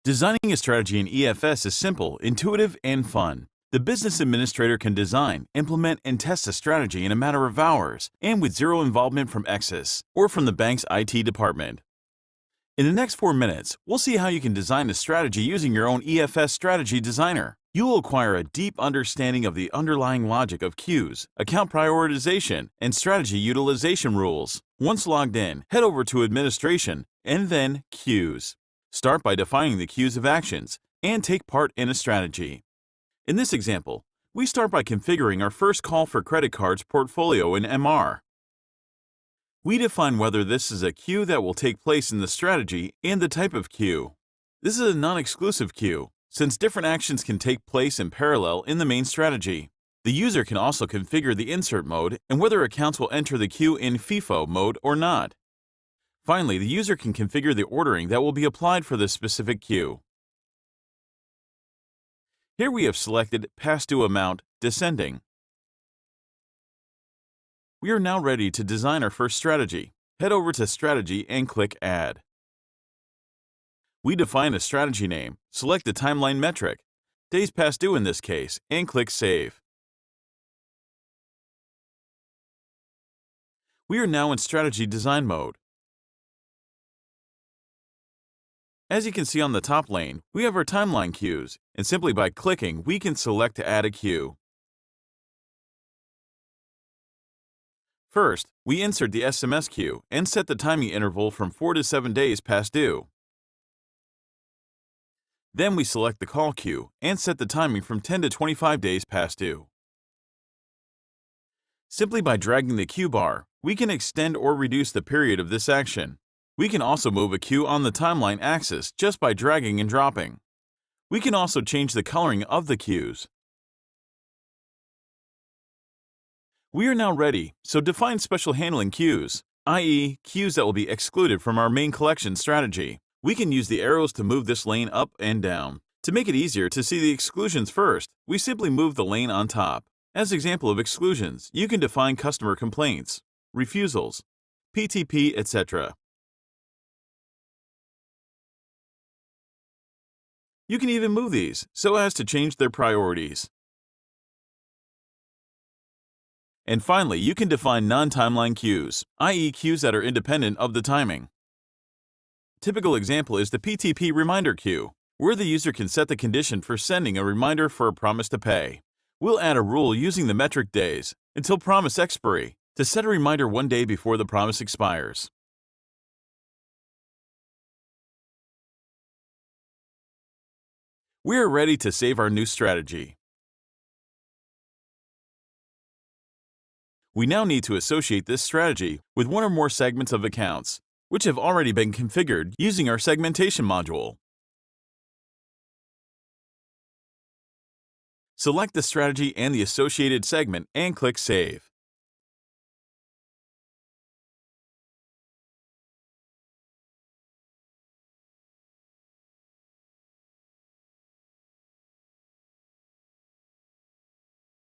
Designing a strategy in EFS is simple, intuitive, and fun. The business administrator can design, implement, and test a strategy in a matter of hours, and with zero involvement from EXUS or from the bank's IT department. In the next 4 minutes, we'll see how you can design a strategy using your own EFS strategy designer. You will acquire a deep understanding of the underlying logic of queues, account prioritization, and strategy utilization rules. Once logged in, head over to Administration and then Queues. Start by defining the queues of actions and take part in a strategy. In this example, we start by configuring our first call for credit cards portfolio in MR. We define whether this is a queue that will take place in the strategy and the type of queue. This is a non-exclusive queue, since different actions can take place in parallel in the main strategy. The user can also configure the insert mode and whether accounts will enter the queue in FIFO mode or not. Finally, the user can configure the ordering that will be applied for this specific queue. Here we have selected Past Due Amount Descending. We are now ready to design our first strategy. Head over to Strategy and click Add. We define a strategy name, select the timeline metric, days past due in this case, and click Save. We are now in Strategy Design mode. As you can see on the top lane, we have our timeline queues, and simply by clicking, we can select to add a queue. First, we insert the SMS queue and set the timing interval from 4 to 7 days past due. Then we select the call queue and set the timing from 10 to 25 days past due. Simply by dragging the queue bar, we can extend or reduce the period of this action. We can also move a queue on the timeline axis just by dragging and dropping. We can also change the coloring of the queues. We are now ready, so define special handling queues, i.e., queues that will be excluded from our main collection strategy. We can use the arrows to move this lane up and down. To make it easier to see the exclusions first, we simply move the lane on top. As example of exclusions, you can define customer complaints, refusals, PTP, etc. You can even move these so as to change their priorities. And finally, you can define non-timeline queues, i.e. queues that are independent of the timing. Typical example is the PTP reminder queue, where the user can set the condition for sending a reminder for a promise to pay. We'll add a rule using the metric days until promise expiry to set a reminder 1 day before the promise expires. We are ready to save our new strategy. We now need to associate this strategy with one or more segments of accounts, which have already been configured using our segmentation module. Select the strategy and the associated segment and click Save.